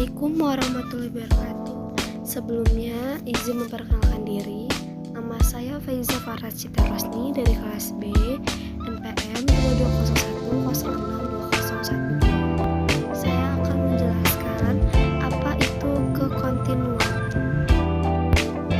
Assalamualaikum warahmatullahi wabarakatuh. Sebelumnya, izin memperkenalkan diri. Nama saya Faiza Farhat Cita Rosni dari kelas B, NPM 2201062012. Saya akan menjelaskan apa itu kekontinuan.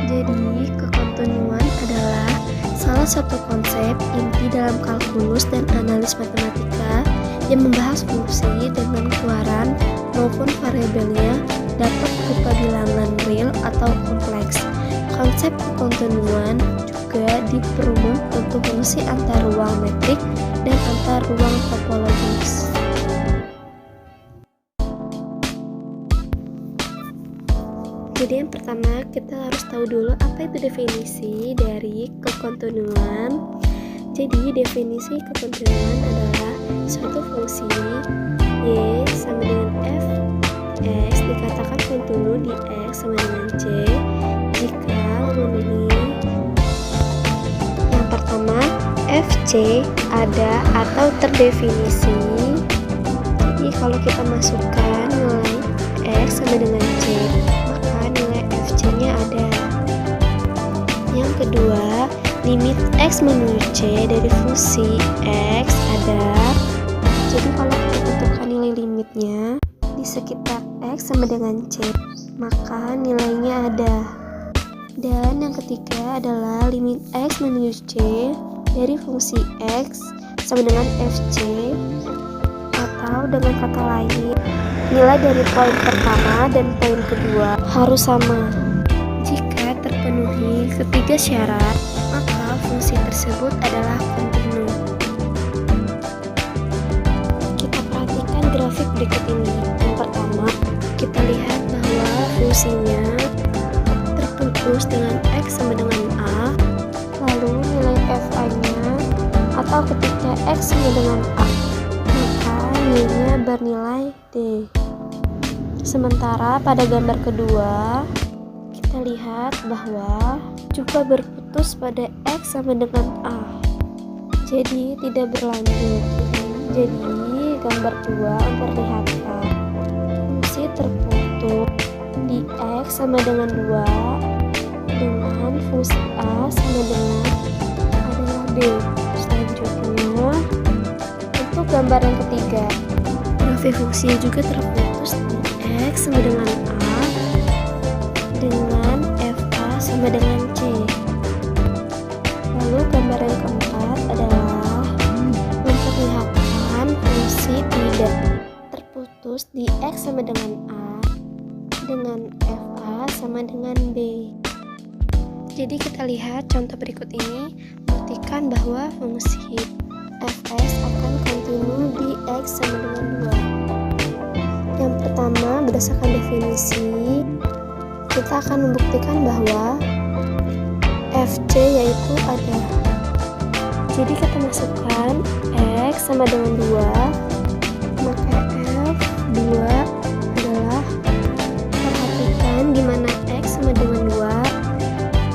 Jadi, kekontinuan adalah salah satu konsep inti dalam kalkulus dan analis matematika yang membahas fungsi dengan keluaran maupun variabelnya dapat berupa bilangan real atau kompleks. Konsep kekontinuan juga diperumum untuk fungsi antar ruang metrik dan antar ruang topologis. Jadi yang pertama kita harus tahu dulu apa itu definisi dari kekontinuan. Jadi definisi kekontinuan adalah suatu fungsi y sama dengan f x dikatakan kontinu di x sama dengan c jika memenuhi yang pertama fc ada atau terdefinisi. Jadi kalau kita masukkan nilai x sama dengan c, maka nilai fc nya ada. Yang kedua, limit x menuju c dari fungsi x ada. Jadi kalau kita tentukan nilai limitnya di sekitar x sama dengan c, maka nilainya ada. Dan yang ketiga adalah limit x menuju c dari fungsi x sama dengan fc, atau dengan kata lain nilai dari poin pertama dan poin kedua harus sama. Jika terpenuhi ketiga syarat, maka fungsi tersebut adalah kontinu. Kita perhatikan grafik berikut ini. Yang pertama, kita lihat bahwa fungsinya terputus dengan x sama dengan a, lalu nilai fa-nya atau ketika x sama dengan a, maka nilainya bernilai d. Sementara pada gambar kedua, kita lihat bahwa juga berputus pada x sama dengan a, jadi tidak berlanjut. Jadi gambar 2 memperlihatkan fungsi terputus di x sama dengan 2 dengan fungsi a sama dengan adalah b. Selanjutnya untuk gambar yang ketiga, grafik fungsi juga terputus di x sama dengan a dengan fa sama dengan c. Lalu gambar yang keempat adalah memperlihatkan fungsi tidak terputus di x sama dengan a dengan fa sama dengan b. Jadi kita lihat contoh berikut ini membuktikan bahwa fungsi fs akan kontinu di x sama dengan 2. Yang pertama, berdasarkan definisi, kita akan membuktikan bahwa fc yaitu ada. Jadi kita masukkan x sama dengan 2, maka f2 adalah, perhatikan di mana x sama dengan 2.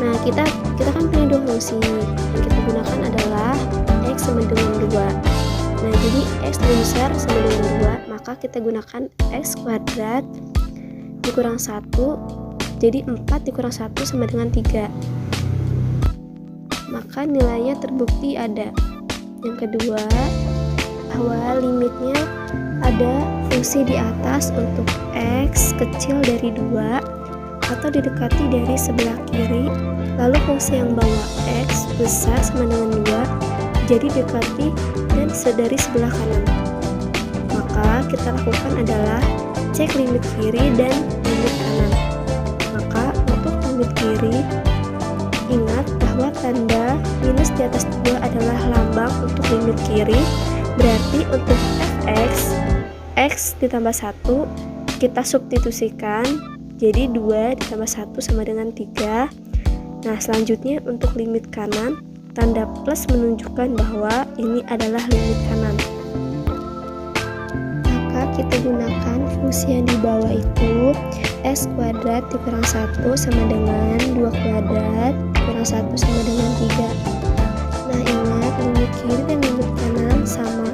Nah, kita kan punya dua fungsi. Yang kita gunakan adalah x sama dengan 2. Nah, jadi x lebih besar sama dengan 2, maka kita gunakan x kuadrat dikurang 1. Jadi 4 dikurang 1 sama dengan 3. Maka nilainya terbukti ada. Yang kedua, bahwa limitnya ada fungsi di atas untuk x kecil dari 2 atau didekati dari sebelah kiri, lalu fungsi yang bawah x besar sama dengan 2 jadi dekati dan dari sebelah kanan. Maka kita lakukan adalah cek limit kiri dan limit kanan. Maka untuk limit kiri, ingat bahwa tanda minus di atas 2 adalah lambang untuk limit kiri. Berarti untuk fx, x ditambah 1 kita substitusikan jadi 2 ditambah 1 sama dengan 3. Nah, selanjutnya untuk limit kanan, tanda plus menunjukkan bahwa ini adalah limit kanan. Maka kita gunakan fungsi yang di bawah itu, x kuadrat dikurang 1 sama dengan 2 kuadrat kurang 1 sama dengan 3. Nah, ingat limit kiri dan limit kanan sama.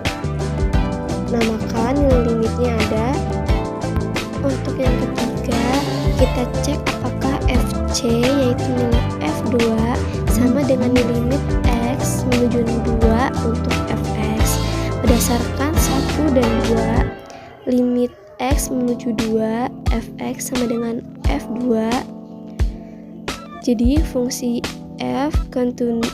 Nah, maka nilai limitnya ada. Untuk yang ketiga, kita cek apakah FC yaitu nilai F2 sama dengan limit X menuju 2 untuk Fx. Berdasarkan 1 dan 2, limit X menuju 2, Fx sama dengan F2. Jadi fungsi f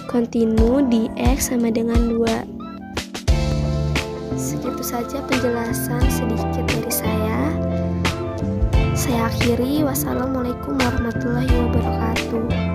kontinu di X sama dengan 2. Segitu saja penjelasan sedikit dari saya. Saya akhiri. Wassalamualaikum warahmatullahi wabarakatuh.